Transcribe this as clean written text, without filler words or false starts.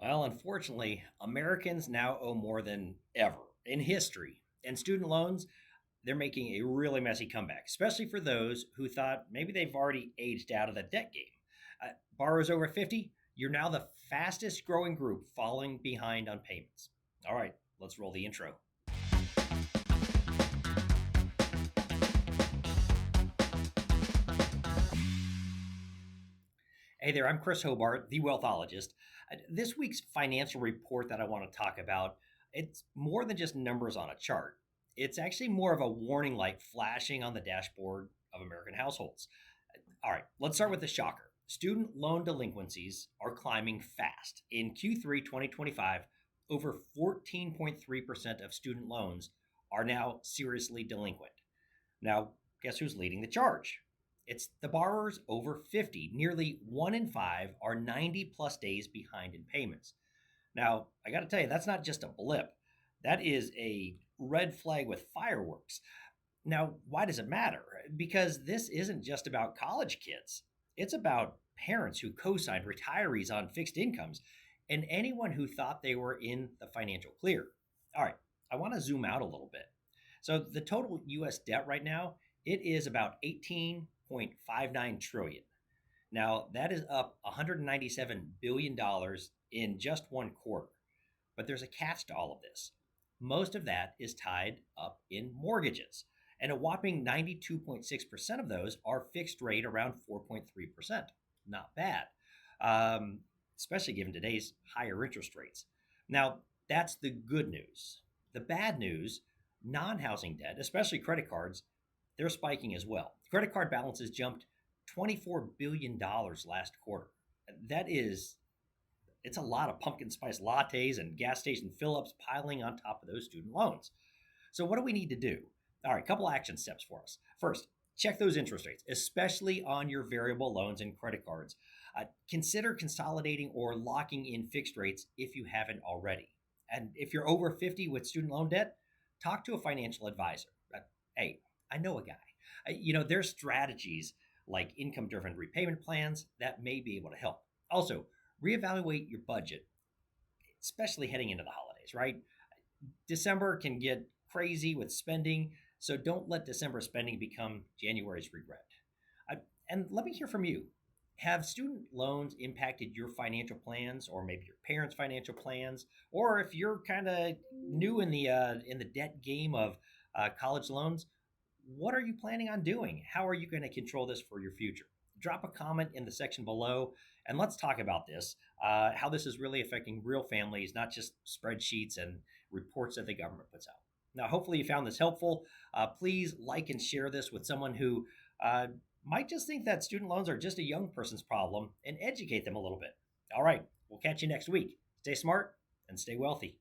Well, unfortunately, Americans now owe more than ever in history. And student loans, they're making a really messy comeback, especially for those who thought maybe they've already aged out of the debt game. Borrowers over 50, you're now the fastest growing group falling behind on payments. All right, let's roll the intro. Hey there, I'm Chris Hobart, the wealthologist. This week's financial report that I want to talk about, it's more than just numbers on a chart. It's actually more of a warning light flashing on the dashboard of American households. All right, let's start with the shocker. Student loan delinquencies are climbing fast. In Q3 2025, over 14.3% of student loans are now seriously delinquent. Now, guess who's leading the charge? It's the borrowers over 50. Nearly one in five are 90 plus days behind in payments. Now, I got to tell you, that's not just a blip. That is a red flag with fireworks. Now, why does it matter? Because this isn't just about college kids, it's about parents who co signed retirees on fixed incomes and anyone who thought they were in the financial clear. All right, I want to zoom out a little bit. So the total US debt right now, it is about 18.59 trillion. Now, that is up $197 billion dollars in just one quarter. But there's a catch to all of this. Most of that is tied up in mortgages, and a whopping 92.6% of those are fixed rate around 4.3%. Not bad, especially given today's higher interest rates. Now, that's the good news. The bad news, non housing debt, especially credit cards, they're spiking as well. Credit card balances jumped $24 billion dollars last quarter. That is it's a lot of pumpkin spice lattes and gas station fill ups piling on top of those student loans. So, what do we need to do? All right, a couple action steps for us. First, check those interest rates, especially on your variable loans and credit cards. Consider consolidating or locking in fixed rates if you haven't already. And if you're over 50 with student loan debt, talk to a financial advisor. Hey, I know a guy. There's strategies like income driven repayment plans that may be able to help. Also, reevaluate your budget, especially heading into the holidays, right? December can get crazy with spending, so don't let December spending become January's regret. And let me hear from you. Have student loans impacted your financial plans, or maybe your parents' financial plans, or if you're kind of new in the debt game of college loans? What are you planning on doing? How are you going to control this for your future? Drop a comment in the section below and let's talk about this, how this is really affecting real families, not just spreadsheets and reports that the government puts out. Now, hopefully, you found this helpful. Please like and share this with someone who might just think that student loans are just a young person's problem and educate them a little bit. All right, we'll catch you next week. Stay smart and stay wealthy.